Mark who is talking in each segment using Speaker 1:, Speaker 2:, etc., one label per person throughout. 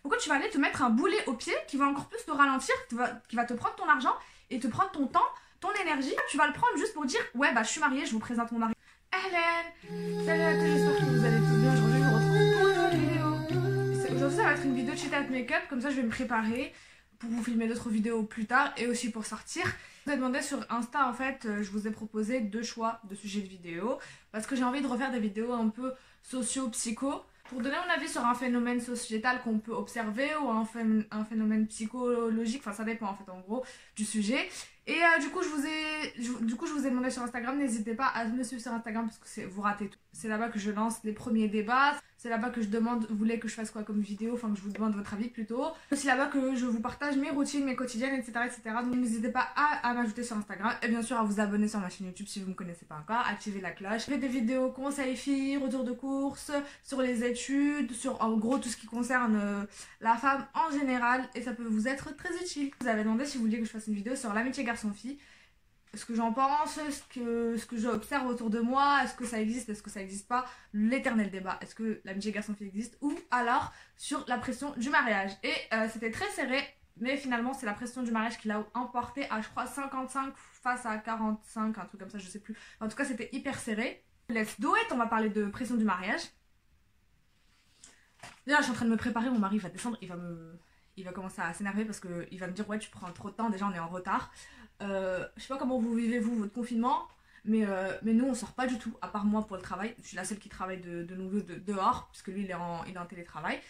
Speaker 1: Pourquoi tu vas aller te mettre un boulet au pied qui va encore plus te ralentir, qui va te prendre ton argent et te prendre ton temps, ton énergie. Tu vas le prendre juste pour dire ouais bah je suis mariée, je vous présente mon mari. Hélène, salut à tous, j'espère que vous allez tous bien. Aujourd'hui je vous retrouve pour une nouvelle vidéo. Aujourd'hui ça va être une vidéo de cheat at make-up, comme ça je vais me préparer pour vous filmer d'autres vidéos plus tard et aussi pour sortir. Je vous ai demandé sur Insta en fait, je vous ai proposé 2 choix de sujets de vidéos parce que j'ai envie de refaire des vidéos un peu socio-psycho pour donner mon avis sur un phénomène sociétal qu'on peut observer ou un phénomène psychologique, enfin ça dépend en fait en gros du sujet. Et du coup je vous ai demandé sur Instagram, n'hésitez pas à me suivre sur Instagram parce que vous ratez tout. C'est là-bas que je lance les premiers débats, c'est là-bas que je demande, vous voulez que je fasse quoi comme vidéo, enfin que je vous demande votre avis plutôt. C'est là-bas que je vous partage mes routines, mes quotidiennes, etc. Donc n'hésitez pas à m'ajouter sur Instagram et bien sûr à vous abonner sur ma chaîne YouTube si vous ne me connaissez pas encore, activez la cloche. Je fais des vidéos conseils filles, retour de course, sur les études, sur en gros tout ce qui concerne la femme en général et ça peut vous être très utile. Vous avez demandé si vous vouliez que je fasse une vidéo sur l'amitié garçon-fille, ce que j'en pense, ce que j'observe autour de moi, est-ce que ça existe, est-ce que ça existe pas, l'éternel débat, est-ce que l'amitié garçon-fille existe, ou alors sur la pression du mariage. Et c'était très serré, mais finalement c'est la pression du mariage qui l'a emporté à je crois 55 face à 45, un truc comme ça, je sais plus. En tout cas c'était hyper serré. Let's do it, on va parler de pression du mariage. Déjà je suis en train de me préparer, mon mari va descendre, il va commencer à s'énerver parce qu'il va me dire ouais tu prends trop de temps, déjà on est en retard. Je sais pas comment vous vivez vous votre confinement, mais nous on sort pas du tout, à part moi pour le travail. Je suis la seule qui travaille de nouveau dehors, puisque lui il est en télétravail.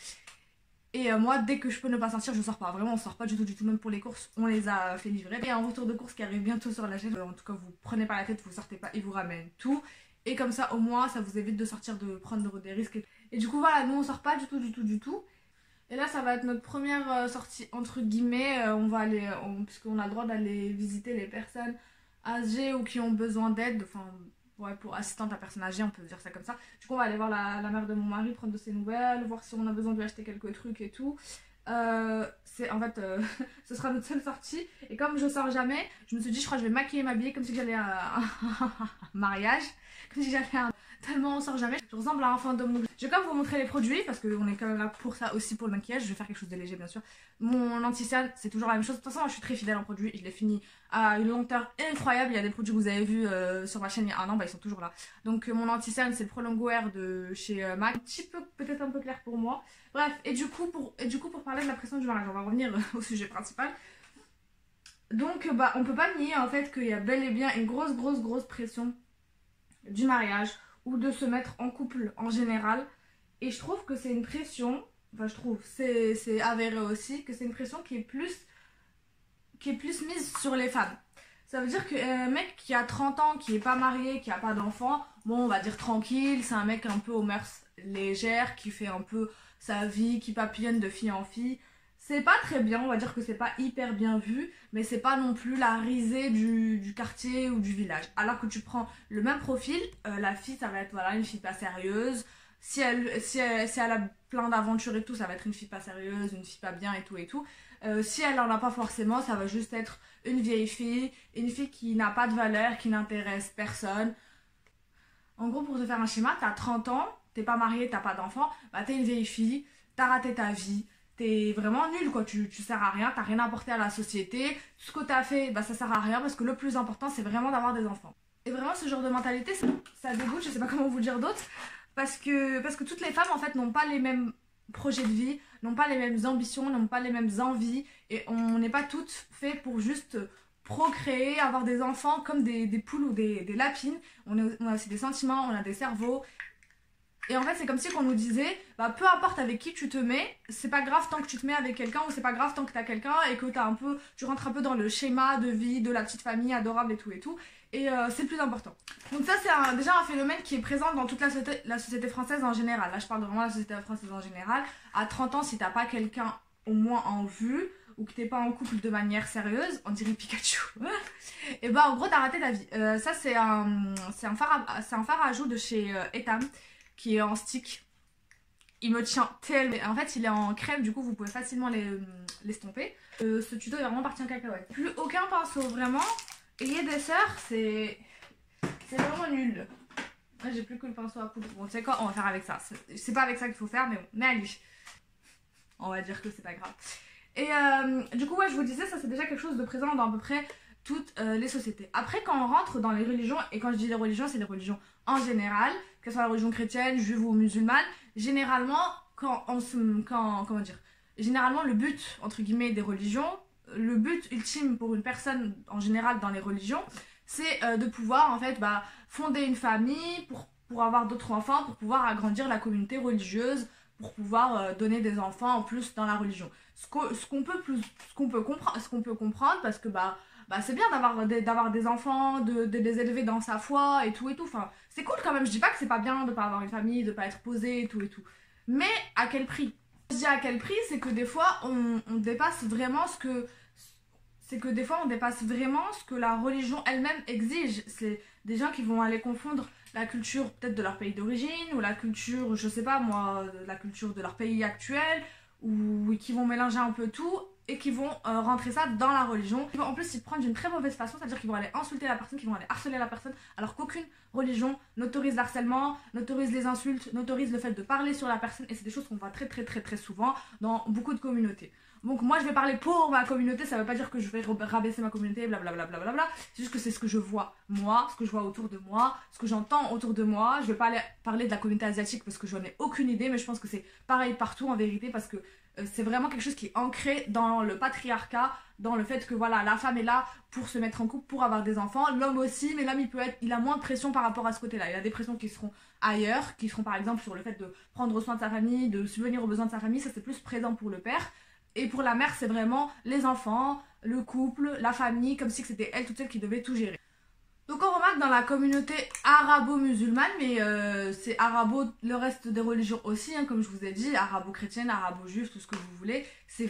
Speaker 1: Et moi dès que je peux ne pas sortir je sors pas, vraiment on sort pas du tout, même pour les courses on les a fait livrer. Il y a un retour de course qui arrive bientôt sur la chaîne, en tout cas vous prenez pas la tête, vous sortez pas, ils vous ramènent tout. Et comme ça au moins ça vous évite de sortir, de prendre des risques. Et du coup voilà, nous on sort pas du tout. Et là ça va être notre première sortie entre guillemets, on va aller, puisqu'on a le droit d'aller visiter les personnes âgées ou qui ont besoin d'aide, enfin ouais pour assistante à personne âgée on peut dire ça comme ça. Du coup on va aller voir la mère de mon mari, prendre de ses nouvelles, voir si on a besoin de lui acheter quelques trucs et tout. C'est en fait ce sera notre seule sortie et comme je sors jamais, je me suis dit je crois que je vais maquiller, m'habiller comme si j'allais à un mariage, comme si j'allais à tellement on sort jamais, je ressemble à un fantôme. Je vais quand même vous montrer les produits parce qu'on est quand même là pour ça aussi, pour le maquillage. Je vais faire quelque chose de léger bien sûr. Mon anti-cerne c'est toujours la même chose. De toute façon moi je suis très fidèle en produits, je l'ai fini à une lenteur incroyable. Il y a des produits que vous avez vus sur ma chaîne il y a un an, bah ils sont toujours là. Donc mon anti-cerne c'est le Prolongo Air de chez MAC. Un petit peu, peut-être un peu clair pour moi. Bref, et du coup pour parler de la pression du mariage, on va revenir au sujet principal. Donc bah on peut pas nier en fait qu'il y a bel et bien une grosse pression du mariage ou de se mettre en couple en général. Et je trouve que c'est une pression, enfin je trouve, c'est avéré aussi, que c'est une pression qui est plus mise sur les femmes. Ça veut dire qu'un mec qui a 30 ans, qui est pas marié, qui a pas d'enfant, bon on va dire tranquille, c'est un mec un peu aux mœurs légères, qui fait un peu sa vie, qui papillonne de fille en fille. C'est pas très bien, on va dire que c'est pas hyper bien vu, mais c'est pas non plus la risée du quartier ou du village. Alors que tu prends le même profil, la fille ça va être voilà, une fille pas sérieuse. Si elle a plein d'aventures et tout, ça va être une fille pas sérieuse, une fille pas bien et tout. Si elle en a pas forcément, ça va juste être une vieille fille, une fille qui n'a pas de valeur, qui n'intéresse personne. En gros, pour te faire un schéma, t'as 30 ans, t'es pas mariée, t'as pas d'enfant, bah t'es une vieille fille, t'as raté ta vie, t'es vraiment nulle quoi, tu sers à rien, t'as rien apporté à la société, tout ce que t'as fait, bah ça sert à rien parce que le plus important c'est vraiment d'avoir des enfants. Et vraiment ce genre de mentalité, ça dégoûte, je sais pas comment vous dire d'autre, parce que toutes les femmes en fait n'ont pas les mêmes projets de vie, n'ont pas les mêmes ambitions, n'ont pas les mêmes envies, et on n'est pas toutes faites pour juste procréer, avoir des enfants comme des poules ou des lapines. On a aussi des sentiments, on a des cerveaux. Et en fait c'est comme si on nous disait bah peu importe avec qui tu te mets, c'est pas grave tant que tu te mets avec quelqu'un, ou c'est pas grave tant que t'as quelqu'un et que tu rentres un peu dans le schéma de vie de la petite famille adorable et tout. Et c'est le plus important. Donc ça c'est déjà un phénomène qui est présent dans toute la société française en général. Là je parle vraiment de la société française en général. À 30 ans si t'as pas quelqu'un au moins en vue, ou que t'es pas en couple de manière sérieuse, on dirait Pikachu, et bah en gros t'as raté ta vie. Ça c'est un fard à joues de chez Etam, qui est en stick. Il me tient tellement. En fait il est en crème, du coup vous pouvez facilement l'estomper. Ce tuto est vraiment parti en cacahuète. Plus aucun pinceau, vraiment. Ayez des sœurs, c'est vraiment nul. Là j'ai plus que le pinceau à poudre. Bon tu sais quoi, on va faire avec ça. C'est pas avec ça qu'il faut faire, mais bon, mais allez. On va dire que c'est pas grave. Et du coup, ouais, je vous disais, ça c'est déjà quelque chose de présent dans à peu près toutes les sociétés. Après, quand on rentre dans les religions, et quand je dis les religions, c'est les religions en général, que ce soit la religion chrétienne, juive ou musulmane, généralement, comment dire, généralement le but, entre guillemets, des religions, le but ultime pour une personne en général dans les religions, c'est de pouvoir en fait fonder une famille pour avoir d'autres enfants, pour pouvoir agrandir la communauté religieuse, pour pouvoir donner des enfants en plus dans la religion. Ce qu'on peut comprendre, parce que c'est bien d'avoir des enfants, de les élever dans sa foi et tout. Enfin, c'est cool quand même, je dis pas que c'est pas bien de pas avoir une famille, de pas être posé et tout. Mais à quel prix? Je dis à quel prix, c'est que des fois on dépasse vraiment ce que la religion elle-même exige. C'est des gens qui vont aller confondre la culture peut-être de leur pays d'origine, ou la culture, je sais pas moi, la culture de leur pays actuel, ou qui vont mélanger un peu tout et qui vont rentrer ça dans la religion. Ils vont en plus s'y prendre d'une très mauvaise façon, c'est-à-dire qu'ils vont aller insulter la personne, qu'ils vont aller harceler la personne, alors qu'aucune religion n'autorise l'harcèlement, n'autorise les insultes, n'autorise le fait de parler sur la personne, et c'est des choses qu'on voit très très très très souvent dans beaucoup de communautés. Donc moi je vais parler pour ma communauté, ça veut pas dire que je vais rabaisser ma communauté, blablabla, c'est juste que c'est ce que je vois, moi, ce que je vois autour de moi, ce que j'entends autour de moi. Je vais pas aller parler de la communauté asiatique parce que j'en ai aucune idée, mais je pense que c'est pareil partout en vérité, parce que c'est vraiment quelque chose qui est ancré dans le patriarcat, dans le fait que voilà, la femme est là pour se mettre en couple, pour avoir des enfants, l'homme aussi, mais l'homme il a moins de pression par rapport à ce côté-là. Il a des pressions qui seront ailleurs, qui seront par exemple sur le fait de prendre soin de sa famille, de subvenir aux besoins de sa famille, ça c'est plus présent pour le père. Et pour la mère, c'est vraiment les enfants, le couple, la famille, comme si c'était elle toute seule qui devait tout gérer. Donc on remarque dans la communauté arabo-musulmane, mais c'est arabo, le reste des religions aussi, hein, comme je vous ai dit, arabo-chrétienne, arabo-juif, tout ce que vous voulez. C'est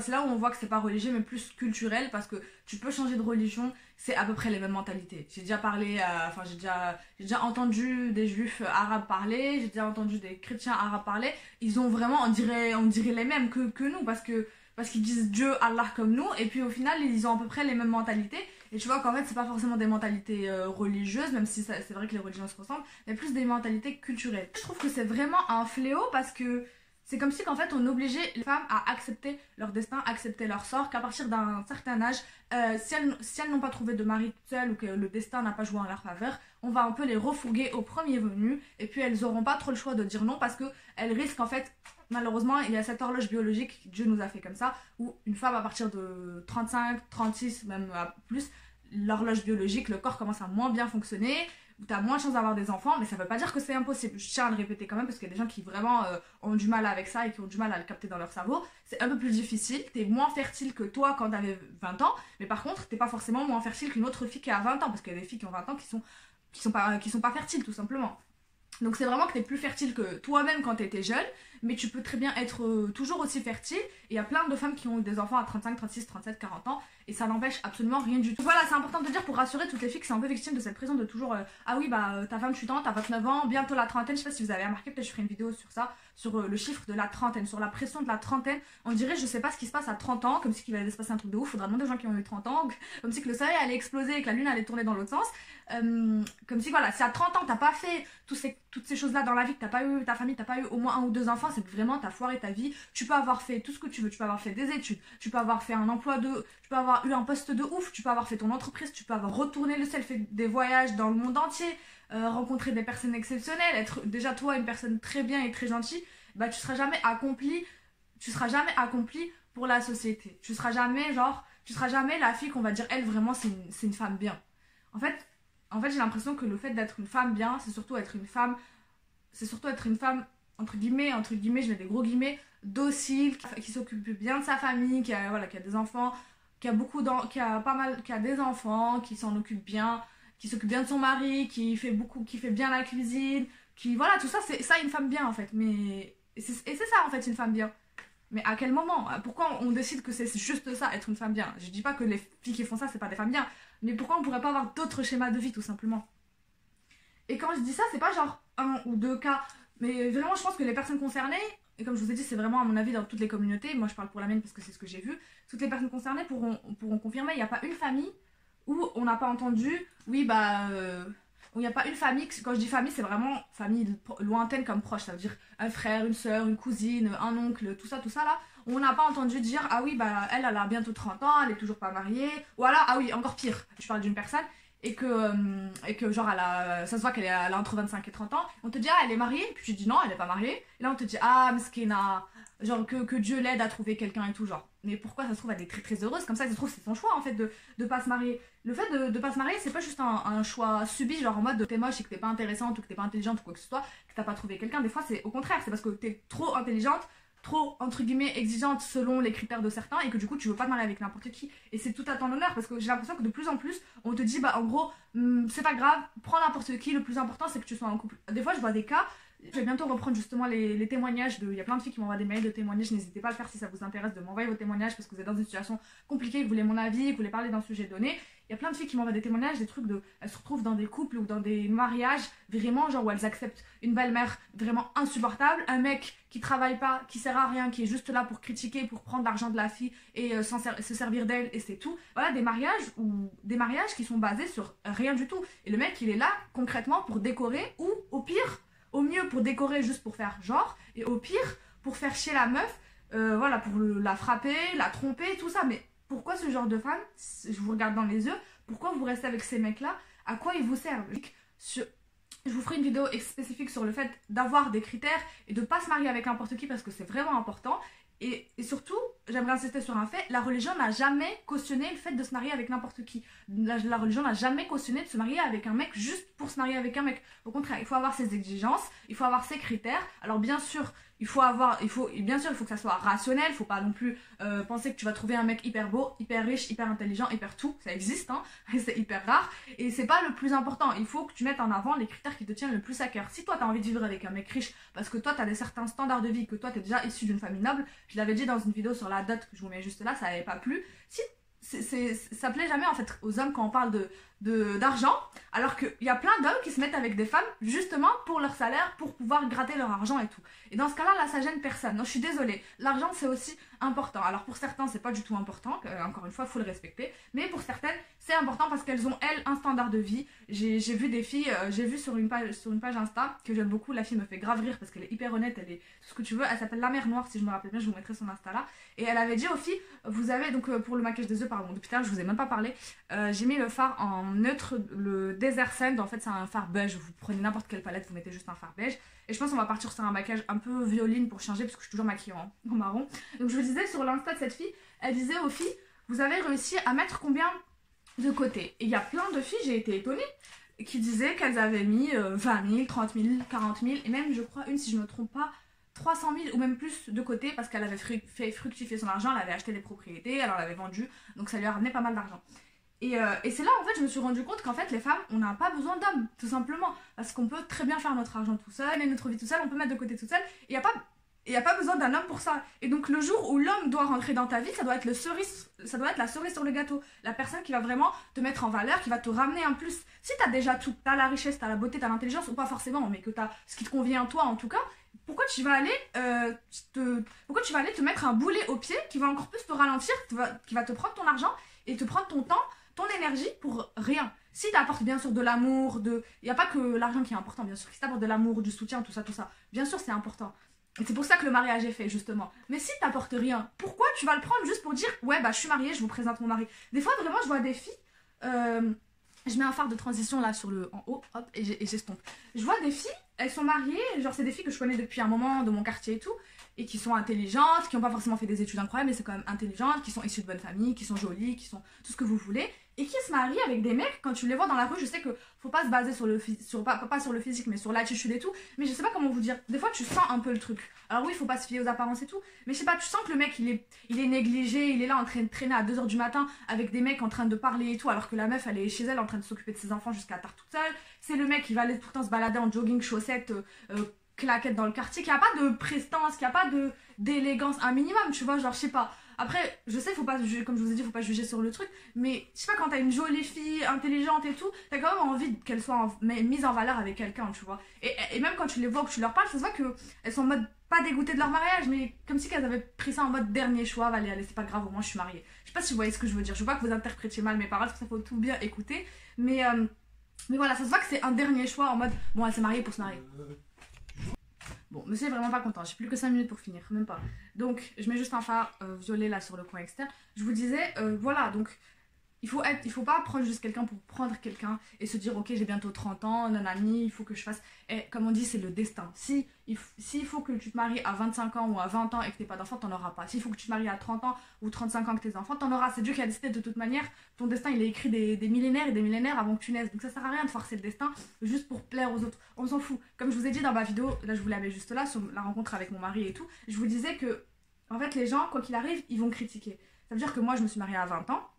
Speaker 1: là où on voit que c'est pas religieux, mais plus culturel, parce que tu peux changer de religion, c'est à peu près les mêmes mentalités. J'ai déjà parlé, j'ai déjà entendu des juifs arabes parler, j'ai déjà entendu des chrétiens arabes parler. Ils ont vraiment, on dirait les mêmes que nous, parce qu'ils disent Dieu, Allah comme nous, et puis au final ils ont à peu près les mêmes mentalités. Et tu vois qu'en fait c'est pas forcément des mentalités religieuses, même si c'est vrai que les religions se ressemblent, mais plus des mentalités culturelles. Je trouve que c'est vraiment un fléau, parce que c'est comme si qu'en fait on obligeait les femmes à accepter leur destin, accepter leur sort, qu'à partir d'un certain âge, si elles n'ont pas trouvé de mari seul, ou que le destin n'a pas joué en leur faveur, on va un peu les refourguer au premier venu, et puis elles auront pas trop le choix de dire non, parce qu'elles risquent en fait, malheureusement il y a cette horloge biologique, Dieu nous a fait comme ça, où une femme à partir de 35, 36, même plus, l'horloge biologique, le corps commence à moins bien fonctionner, où tu as moins de chances d'avoir des enfants, mais ça veut pas dire que c'est impossible. Je tiens à le répéter quand même, parce qu'il y a des gens qui vraiment ont du mal avec ça et qui ont du mal à le capter dans leur cerveau. C'est un peu plus difficile, tu es moins fertile que toi quand tu avais 20 ans, mais par contre, tu pas forcément moins fertile qu'une autre fille qui a 20 ans, parce qu'il y a des filles qui ont 20 ans qui sont pas fertiles, tout simplement. Donc c'est vraiment que tu es plus fertile que toi-même quand tu étais jeune, mais tu peux très bien être toujours aussi fertile. Et il y a plein de femmes qui ont eu des enfants à 35, 36, 37, 40 ans, et ça n'empêche absolument rien du tout. Voilà, c'est important de dire pour rassurer toutes les filles qui sont un peu victimes de cette pression de toujours ah oui, ta femme chutant, t'as 29 ans, bientôt la trentaine. Je sais pas si vous avez remarqué, peut-être je ferai une vidéo sur ça, sur le chiffre de la trentaine, sur la pression de la trentaine. On dirait, je sais pas ce qui se passe à 30 ans, comme si il allait se passer un truc de ouf. Faudra demander aux gens qui ont eu 30 ans, comme si que le soleil allait exploser et que la lune allait tourner dans l'autre sens. Comme si voilà, si à 30 ans t'as pas fait toutes ces choses là dans la vie, que t'as pas eu ta famille, t'as pas eu au moins 1 ou 2 enfants, c'est que vraiment t'as foiré ta vie. Tu peux avoir fait tout ce que tu veux, tu peux avoir fait des études, tu peux avoir fait un emploi tu peux avoir eu un poste de ouf, tu peux avoir fait ton entreprise, tu peux avoir retourné le ciel, fait des voyages dans le monde entier, rencontrer des personnes exceptionnelles, être déjà toi une personne très bien et très gentille. Bah tu seras jamais accompli pour la société. Tu seras jamais la fille qu'on va dire elle vraiment c'est une femme bien. En fait, j'ai l'impression que le fait d'être une femme bien, c'est surtout être une femme, entre guillemets, je mets des gros guillemets, docile, qui s'occupe bien de sa famille, qui a des enfants, qui a des enfants, qui s'en occupe bien, qui s'occupe bien de son mari, qui fait bien la cuisine, voilà, tout ça, c'est ça une femme bien en fait. Et c'est ça en fait une femme bien. Mais à quel moment? Pourquoi on décide que c'est juste ça, être une femme bien? Je dis pas que les filles qui font ça, c'est pas des femmes bien. Mais pourquoi on pourrait pas avoir d'autres schémas de vie, tout simplement? Et quand je dis ça, c'est pas genre 1 ou 2 cas. Mais vraiment, je pense que les personnes concernées, et comme je vous ai dit, c'est vraiment à mon avis dans toutes les communautés, moi je parle pour la mienne parce que c'est ce que j'ai vu, toutes les personnes concernées pourront confirmer, il n'y a pas une famille où on n'a pas entendu, oui où il n'y a pas une famille, quand je dis famille, c'est vraiment famille lointaine comme proche, ça veut dire un frère, une soeur, une cousine, un oncle, tout ça là, où on n'a pas entendu dire, ah oui, bah elle a bientôt 30 ans, elle est toujours pas mariée, ou alors, ah oui, encore pire, je parle d'une personne, et que genre ça se voit elle a entre 25 et 30 ans, on te dit, ah elle est mariée, puis tu dis non, elle est pas mariée, et là on te dit, ah mskina, genre que Dieu l'aide à trouver quelqu'un et tout, genre. Mais pourquoi ça se trouve elle est très très heureuse, comme ça ça se trouve c'est son choix en fait de pas se marier. Le fait de pas se marier c'est pas juste un choix subi, genre en mode t'es moche et que t'es pas intéressante ou que t'es pas intelligente ou quoi que ce soit, que t'as pas trouvé quelqu'un. Des fois c'est au contraire, c'est parce que t'es trop intelligente, trop entre guillemets exigeante selon les critères de certains et que du coup tu veux pas te marier avec n'importe qui. Et c'est tout à ton honneur parce que j'ai l'impression que de plus en plus on te dit bah en gros c'est pas grave, prends n'importe qui, le plus important c'est que tu sois en couple. Des fois je vois des cas. Je vais bientôt reprendre justement les témoignages. Il y a plein de filles qui m'envoient des mails de témoignages. N'hésitez pas à le faire si ça vous intéresse de m'envoyer vos témoignages parce que vous êtes dans une situation compliquée, que vous voulez mon avis, que vous voulez parler d'un sujet donné. Il y a plein de filles qui m'envoient des témoignages, des trucs de. Elles se retrouvent dans des couples ou dans des mariages vraiment genre où elles acceptent une belle-mère vraiment insupportable, un mec qui travaille pas, qui sert à rien, qui est juste là pour critiquer, pour prendre l'argent de la fille et se servir d'elle et c'est tout. Voilà des mariages qui sont basés sur rien du tout. Et le mec il est là concrètement pour décorer ou au pire. Au mieux pour décorer juste pour faire genre, et au pire pour faire chier la meuf, voilà, pour la frapper, la tromper, tout ça. Mais pourquoi ce genre de femme, je vous regarde dans les yeux, pourquoi vous restez avec ces mecs-là? À quoi ils vous servent? Je vous ferai une vidéo spécifique sur le fait d'avoir des critères et de pas se marier avec n'importe qui parce que c'est vraiment important. Et surtout, j'aimerais insister sur un fait, la religion n'a jamais cautionné le fait de se marier avec n'importe qui. La religion n'a jamais cautionné de se marier avec un mec juste pour se marier avec un mec. Au contraire, il faut avoir ses exigences, il faut avoir ses critères. Alors bien sûr, il faut que ça soit rationnel, il faut pas non plus penser que tu vas trouver un mec hyper beau, hyper riche, hyper intelligent, hyper tout, ça existe, hein, c'est hyper rare, et c'est pas le plus important, il faut que tu mettes en avant les critères qui te tiennent le plus à cœur. Si toi t'as envie de vivre avec un mec riche, parce que toi t'as certains standards de vie, que toi t'es déjà issu d'une famille noble, je l'avais dit dans une vidéo sur la dot que je vous mets juste là, ça avait pas plu, si ça plaît jamais en fait aux hommes quand on parle d'argent, alors qu'il y a plein d'hommes qui se mettent avec des femmes justement pour leur salaire, pour pouvoir gratter leur argent et tout. Et dans ce cas-là, là ça gêne personne. Non, je suis désolée, l'argent c'est aussi important. Alors pour certains c'est pas du tout important, encore une fois il faut le respecter, mais pour certaines c'est important parce qu'elles ont elles un standard de vie. J'ai vu des filles, j'ai vu sur une page Insta que j'aime beaucoup, la fille me fait grave rire parce qu'elle est hyper honnête, elle est tout ce que tu veux, elle s'appelle La Mer Noire si je me rappelle bien, je vous mettrai son Insta là, et elle avait dit aux filles, vous avez donc pour le maquillage des yeux, pardon, depuis tout à l'heure je vous ai même pas parlé, j'ai mis le fard en neutre, le Desert Sand, en fait c'est un fard beige, vous prenez n'importe quelle palette, vous mettez juste un fard beige, et je pense qu'on va partir sur un maquillage un peu violine pour changer parce que je suis toujours maquillée en marron. Donc je vous disais sur l'insta de cette fille, elle disait aux filles, vous avez réussi à mettre combien de côté? Et il y a plein de filles, j'ai été étonnée, qui disaient qu'elles avaient mis 20 000, 30 000, 40 000, et même je crois une, si je ne me trompe pas, 300 000 ou même plus de côté parce qu'elle avait fait fructifier son argent, elle avait acheté des propriétés, elle en avait vendu, donc ça lui a ramené pas mal d'argent. Et c'est là en fait je me suis rendu compte qu'en fait les femmes on n'a pas besoin d'hommes tout simplement parce qu'on peut très bien faire notre argent tout seul et notre vie tout seul, on peut mettre de côté tout seul et il n'y a pas besoin d'un homme pour ça. Et donc le jour où l'homme doit rentrer dans ta vie, ça doit être la cerise sur le gâteau, la personne qui va vraiment te mettre en valeur, qui va te ramener un plus. Si t'as déjà tout, t'as la richesse, t'as la beauté, t'as l'intelligence, ou pas forcément, mais que t'as ce qui te convient à toi en tout cas, pourquoi tu vas aller te mettre un boulet au pied qui va encore plus te ralentir, qui va te prendre ton argent et te prendre ton temps, ton énergie pour rien. Si t'apportes bien sûr de l'amour, il n'y a pas que l'argent qui est important, bien sûr, si t'apportes de l'amour, du soutien, tout ça, bien sûr c'est important. Et c'est pour ça que le mariage est fait, justement. Mais si t'apportes rien, pourquoi tu vas le prendre juste pour dire « Ouais, bah je suis mariée, je vous présente mon mari ». Des fois, vraiment, je vois des filles... je mets un phare de transition là en haut, hop, et j'estompe. Je vois des filles, elles sont mariées, genre c'est des filles que je connais depuis un moment de mon quartier et tout, et qui sont intelligentes, qui n'ont pas forcément fait des études incroyables, mais c'est quand même intelligentes, qui sont issues de bonnes familles, qui sont jolies, qui sont tout ce que vous voulez, et qui se marient avec des mecs. Quand tu les vois dans la rue, je sais que faut pas se baser pas sur le physique, mais sur l'attitude et tout, mais je sais pas comment vous dire, des fois tu sens un peu le truc. Alors oui, il faut pas se fier aux apparences et tout, mais je sais pas, tu sens que le mec il est négligé, il est là en train de traîner à 2h du matin avec des mecs en train de parler et tout, alors que la meuf elle est chez elle en train de s'occuper de ses enfants jusqu'à tard toute seule. C'est le mec qui va aller tout le temps se balader en jogging, chaussettes, claquettes dans le quartier, qui a pas de prestance, qui a pas d'élégance, un minimum, tu vois, genre je sais pas. Après, je sais, faut pas juger, comme je vous ai dit, faut pas juger sur le truc, mais je sais pas, quand t'as une jolie fille, intelligente et tout, t'as quand même envie qu'elle soit mise en valeur avec quelqu'un, tu vois. Et même quand tu les vois ou que tu leur parles, ça se voit qu'elles sont en mode pas dégoûtées de leur mariage, mais comme si qu'elles avaient pris ça en mode dernier choix, allez, c'est pas grave, au moins je suis mariée. Je sais pas si vous voyez ce que je veux dire, je veux pas que vous interprétiez mal mes paroles, parce que ça faut tout bien écouter, mais Mais voilà, ça se voit que c'est un dernier choix en mode bon, elle s'est mariée pour se marier. Bon, monsieur est vraiment pas content, j'ai plus que 5 minutes pour finir, même pas. Donc, je mets juste un phare violet là sur le coin externe. Je vous disais, voilà, donc il faut pas prendre juste quelqu'un pour prendre quelqu'un et se dire ok, j'ai bientôt 30 ans, nanani, il faut que je fasse. Et comme on dit, c'est le destin. S'il faut que tu te maries à 25 ans ou à 20 ans et que t'aies pas d'enfant, t'en auras pas. S'il faut que tu te maries à 30 ans ou 35 ans que t'aies des enfants, t'en auras. C'est Dieu qui a décidé de toute manière. Ton destin, il est écrit des millénaires et des millénaires avant que tu naisses. Donc ça sert à rien de forcer le destin juste pour plaire aux autres. On s'en fout. Comme je vous ai dit dans ma vidéo, là je vous la mets juste là, sur la rencontre avec mon mari et tout, je vous disais que, en fait, les gens, quoi qu'il arrive, ils vont critiquer. Ça veut dire que moi, je me suis mariée à 20 ans.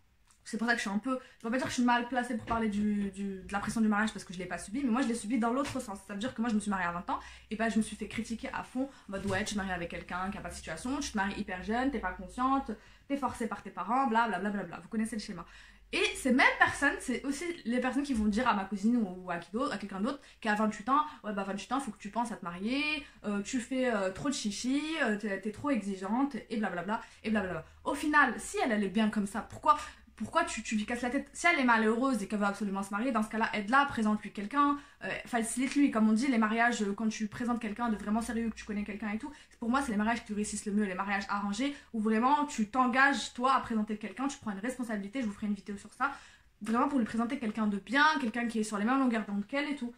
Speaker 1: C'est pour ça que je suis un peu... Je ne vais pas dire que je suis mal placée pour parler de la pression du mariage parce que je ne l'ai pas subi, mais moi je l'ai subi dans l'autre sens. Ça veut dire que moi je me suis mariée à 20 ans et ben je me suis fait critiquer à fond. En mode ouais, tu te maries avec quelqu'un qui n'a pas de situation, tu te maries hyper jeune, t'es pas consciente, t'es forcée par tes parents, blablabla. Bla bla bla. Vous connaissez le schéma. Et ces mêmes personnes, c'est aussi les personnes qui vont dire à ma cousine ou à quelqu'un d'autre qui a 28 ans, ouais bah 28 ans, faut que tu penses à te marier, tu fais trop de chichi, t'es trop exigeante, et blablabla, et blablabla. Au final, si elle est bien comme ça, pourquoi tu lui casses la tête? Si elle est malheureuse et qu'elle veut absolument se marier, dans ce cas-là, aide-la, présente-lui quelqu'un, facilite-lui. Comme on dit, les mariages, quand tu présentes quelqu'un de vraiment sérieux, que tu connais quelqu'un et tout, pour moi, c'est les mariages qui réussissent le mieux, les mariages arrangés, où vraiment tu t'engages, toi, à présenter quelqu'un, tu prends une responsabilité, je vous ferai une vidéo sur ça, vraiment pour lui présenter quelqu'un de bien, quelqu'un qui est sur les mêmes longueurs d'onde qu'elle et tout.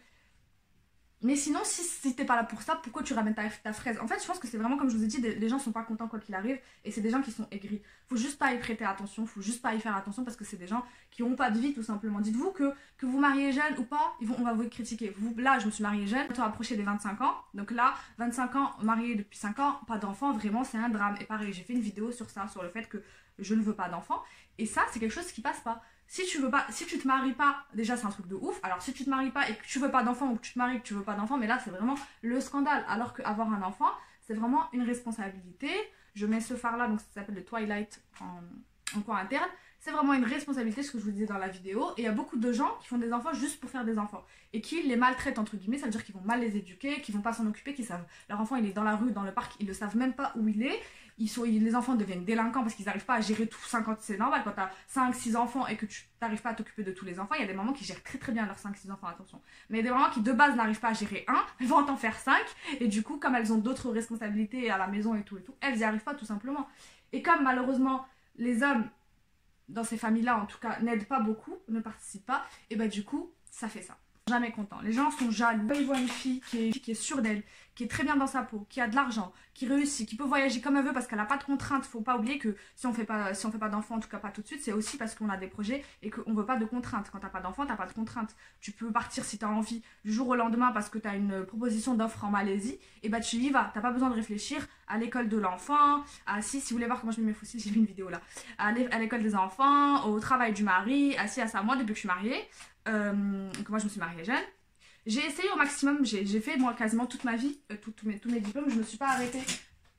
Speaker 1: Mais sinon, si t'es pas là pour ça, pourquoi tu ramènes ta fraise? En fait, je pense que c'est vraiment comme je vous ai dit, les gens sont pas contents quoi qu'il arrive, et c'est des gens qui sont aigris. Faut juste pas y prêter attention, faut juste pas y faire attention parce que c'est des gens qui ont pas de vie tout simplement. Dites-vous que vous mariez jeune ou pas, on va vous critiquer. Là, je me suis mariée jeune, bientôt approché des 25 ans, donc là, 25 ans, mariée depuis 5 ans, pas d'enfant, vraiment c'est un drame. Et pareil, j'ai fait une vidéo sur ça, sur le fait que je ne veux pas d'enfant, et ça, c'est quelque chose qui passe pas. Si tu te maries pas, déjà c'est un truc de ouf. Alors si tu te maries pas et que tu veux pas d'enfant ou que tu te maries et que tu veux pas d'enfant, mais là c'est vraiment le scandale. Alors qu'avoir un enfant, c'est vraiment une responsabilité. Je mets ce phare là, donc ça s'appelle le Twilight en coin interne. C'est vraiment une responsabilité, ce que je vous disais dans la vidéo. Et il y a beaucoup de gens qui font des enfants juste pour faire des enfants. Et qui les maltraitent, entre guillemets. Ça veut dire qu'ils vont mal les éduquer, qu'ils vont pas s'en occuper, qu'ils savent. Leur enfant, il est dans la rue, dans le parc, ils ne savent même pas où il est. Les enfants deviennent délinquants parce qu'ils n'arrivent pas à gérer tout 50. C'est normal, quand tu as 5-6 enfants et que tu n'arrives pas à t'occuper de tous les enfants, il y a des mamans qui gèrent très très bien leurs 5-6 enfants, attention. Mais il y a des mamans qui de base n'arrivent pas à gérer un, elles vont en faire 5. Et du coup, comme elles ont d'autres responsabilités à la maison et tout, elles n'y arrivent pas tout simplement. Et comme malheureusement, les hommes dans ces familles-là, en tout cas, n'aident pas beaucoup, ne participent pas, et bah du coup, ça fait ça. Jamais content. Les gens sont jaloux. Ils voient une fille qui est sûre d'elle, qui est très bien dans sa peau, qui a de l'argent, qui réussit, qui peut voyager comme elle veut parce qu'elle n'a pas de contraintes. Faut pas oublier que si on fait pas d'enfant, en tout cas pas tout de suite, c'est aussi parce qu'on a des projets et qu'on veut pas de contraintes. Quand t'as pas d'enfant, t'as pas de contraintes. Tu peux partir si t'as envie du jour au lendemain parce que t'as une proposition d'offre en Malaisie, et bah tu y vas. T'as pas besoin de réfléchir à l'école de l'enfant, si vous voulez voir comment je mets mes fossiles, j'ai vu une vidéo là, à l'école des enfants, au travail du mari, à ça. Moi, depuis que je suis mariée, que moi je me suis mariée jeune, j'ai essayé au maximum, j'ai fait moi quasiment toute ma vie, tous mes diplômes, je me suis pas arrêtée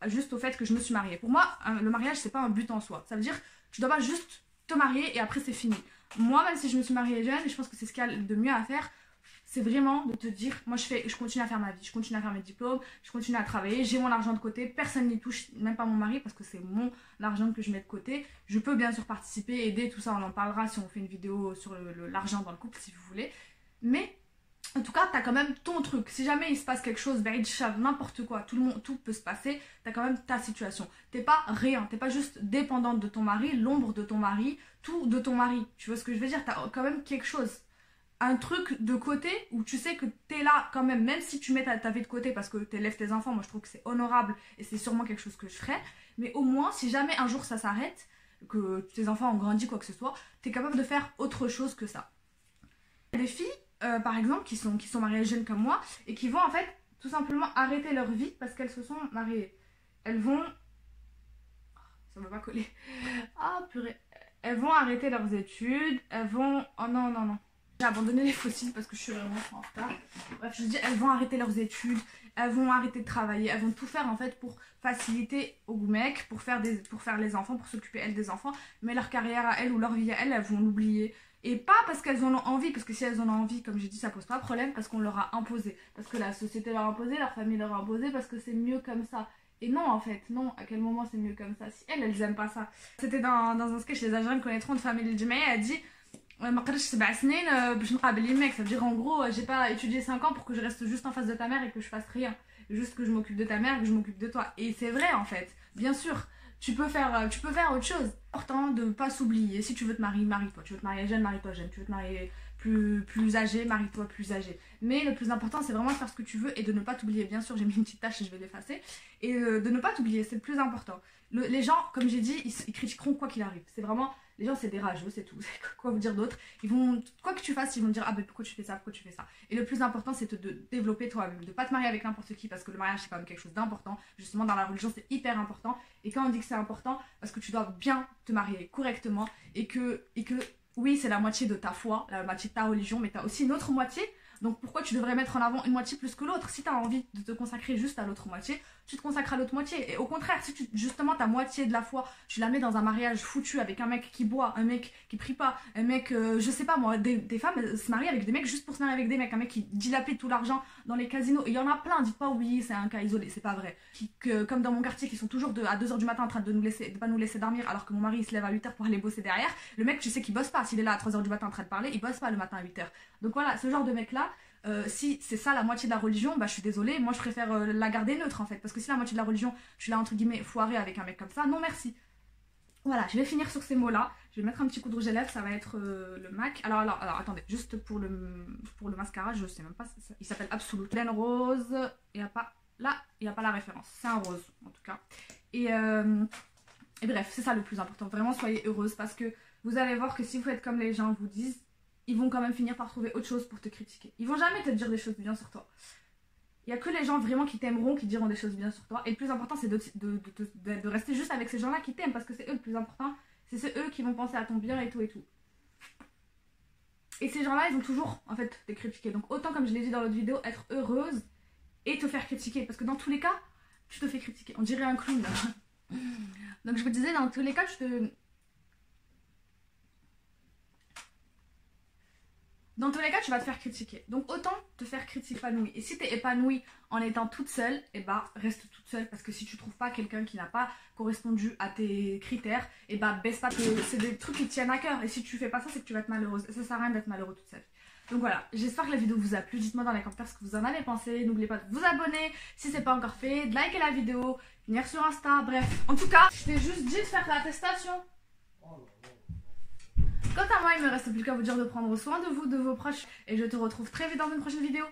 Speaker 1: juste au fait que je me suis mariée. Pour moi, le mariage c'est pas un but en soi, ça veut dire tu dois pas juste te marier et après c'est fini. Moi, même si je me suis mariée jeune, et je pense que c'est ce qu'il y a de mieux à faire, c'est vraiment de te dire, moi je continue à faire ma vie, je continue à faire mes diplômes, je continue à travailler, j'ai mon argent de côté, personne n'y touche, même pas mon mari parce que c'est mon argent que je mets de côté. Je peux bien sûr participer, aider, tout ça on en parlera si on fait une vidéo sur l'argent dans le couple si vous voulez. Mais en tout cas, t'as quand même ton truc. Si jamais il se passe quelque chose, n'importe quoi, tout peut se passer, t'as quand même ta situation. T'es pas rien, t'es pas juste dépendante de ton mari, l'ombre de ton mari, tout de ton mari. Tu vois ce que je veux dire? T'as quand même quelque chose. Un truc de côté où tu sais que t'es là quand même si tu mets ta vie de côté parce que t'élèves tes enfants, moi je trouve que c'est honorable et c'est sûrement quelque chose que je ferais, mais au moins si jamais un jour ça s'arrête, que tes enfants ont grandi, quoi que ce soit, t'es capable de faire autre chose que ça. Il y a des filles, par exemple, qui sont mariées jeunes comme moi et qui vont en fait tout simplement arrêter leur vie parce qu'elles se sont mariées. Elles vont... Ça ne va pas coller. Ah purée. Elles vont arrêter leurs études, elles vont... Oh non, non, non. J'ai abandonné les fossiles parce que je suis vraiment en retard. Bref, je dis, elles vont arrêter leurs études, elles vont arrêter de travailler, elles vont tout faire en fait pour faciliter aux mecs, pour faire les enfants, pour s'occuper elles des enfants, mais leur carrière à elles ou leur vie à elles, elles vont l'oublier. Et pas parce qu'elles en ont envie, parce que si elles en ont envie, comme j'ai dit, ça pose pas de problème, parce qu'on leur a imposé, parce que la société leur a imposé, leur famille leur a imposé, parce que c'est mieux comme ça. Et non, en fait, non, à quel moment c'est mieux comme ça? Si elles aiment pas ça. C'était dans un sketch, les Algériens connaîtront de Famille Djemaya, elle dit... ما قدرتش 7 سنين باش نقابل les mecs. Ça veut dire en gros j'ai pas étudié 5 ans pour que je reste juste en face de ta mère et que je fasse rien, juste que je m'occupe de ta mère et que je m'occupe de toi. Et c'est vrai en fait, bien sûr. Tu peux faire autre chose. Important de ne pas s'oublier. Si tu veux te marier, marie-toi. Tu veux te marier jeune, marie-toi jeune. Tu veux te marier plus âgé, marie-toi plus âgé. Mais le plus important, c'est vraiment de faire ce que tu veux et de ne pas t'oublier. Bien sûr, j'ai mis une petite tâche et je vais l'effacer. Et de ne pas t'oublier, c'est le plus important. Les gens, comme j'ai dit, ils critiqueront quoi qu'il arrive. C'est vraiment... Les gens, c'est des rageux, c'est tout. Quoi vous dire d'autre? Ils vont... Quoi que tu fasses, ils vont dire « Ah ben pourquoi tu fais ça? Pourquoi tu fais ça ?» Et le plus important, c'est de développer toi-même. De pas te marier avec n'importe qui parce que le mariage, c'est quand même quelque chose d'important. Justement, dans la religion, c'est hyper important. Et quand on dit que c'est important, parce que tu dois bien te marier correctement et que oui, c'est la moitié de ta foi, la moitié de ta religion, mais tu as aussi une autre moitié. Donc pourquoi tu devrais mettre en avant une moitié plus que l'autre? Si tu as envie de te consacrer juste à l'autre moitié, tu te consacres à l'autre moitié. Et au contraire, si justement ta moitié de la foi, tu la mets dans un mariage foutu avec un mec qui boit, un mec qui prie pas, un mec, je sais pas moi, des femmes se marient avec des mecs juste pour se marier avec des mecs, un mec qui dilapide tout l'argent dans les casinos. Et il y en a plein, dites pas oui, c'est un cas isolé, c'est pas vrai. Comme dans mon quartier, qui sont toujours à 2h du matin en train de pas nous laisser dormir alors que mon mari il se lève à 8h pour aller bosser derrière. Le mec, tu sais qu'il bosse pas, s'il est là à 3h du matin en train de parler, il bosse pas le matin à 8h. Donc voilà, ce genre de mec là, si c'est ça la moitié de la religion, bah je suis désolée, moi je préfère la garder neutre en fait, parce que si la moitié de la religion tu l'as entre guillemets foirée avec un mec comme ça, non merci. Voilà, je vais finir sur ces mots là, je vais mettre un petit coup de rouge à lèvres, ça va être le MAC. Alors attendez, juste pour le mascara, je sais même pas, il s'appelle Absolute Laine Rose, il n'y a pas là, il n'y a pas la référence, c'est un rose en tout cas. Et bref, c'est ça le plus important, vraiment soyez heureuse, parce que vous allez voir que si vous faites comme les gens vous disent, ils vont quand même finir par trouver autre chose pour te critiquer. Ils vont jamais te dire des choses bien sur toi. Il n'y a que les gens vraiment qui t'aimeront qui diront des choses bien sur toi. Et le plus important, c'est de rester juste avec ces gens-là qui t'aiment, parce que c'est eux le plus important. C'est eux qui vont penser à ton bien et tout et tout. Et ces gens-là, ils vont toujours, en fait, te critiquer. Donc autant, comme je l'ai dit dans l'autre vidéo, être heureuse et te faire critiquer. Parce que dans tous les cas, tu te fais critiquer. On dirait un clown, là. Donc je vous disais, dans tous les cas, dans tous les cas, tu vas te faire critiquer. Donc autant te faire critiquer épanoui. Et si tu es épanouie en étant toute seule, et bah reste toute seule. Parce que si tu trouves pas quelqu'un qui n'a pas correspondu à tes critères, et bah baisse pas. C'est des trucs qui te tiennent à cœur. Et si tu fais pas ça, c'est que tu vas être malheureuse. Et ça sert à rien d'être malheureux toute seule. Donc voilà, j'espère que la vidéo vous a plu. Dites-moi dans les commentaires ce que vous en avez pensé. N'oubliez pas de vous abonner si c'est pas encore fait, de liker la vidéo, venir sur Insta, bref. En tout cas, je t'ai juste dit de faire l'attestation. Quant à moi, il me reste plus qu'à vous dire de prendre soin de vous, de vos proches, et je te retrouve très vite dans une prochaine vidéo.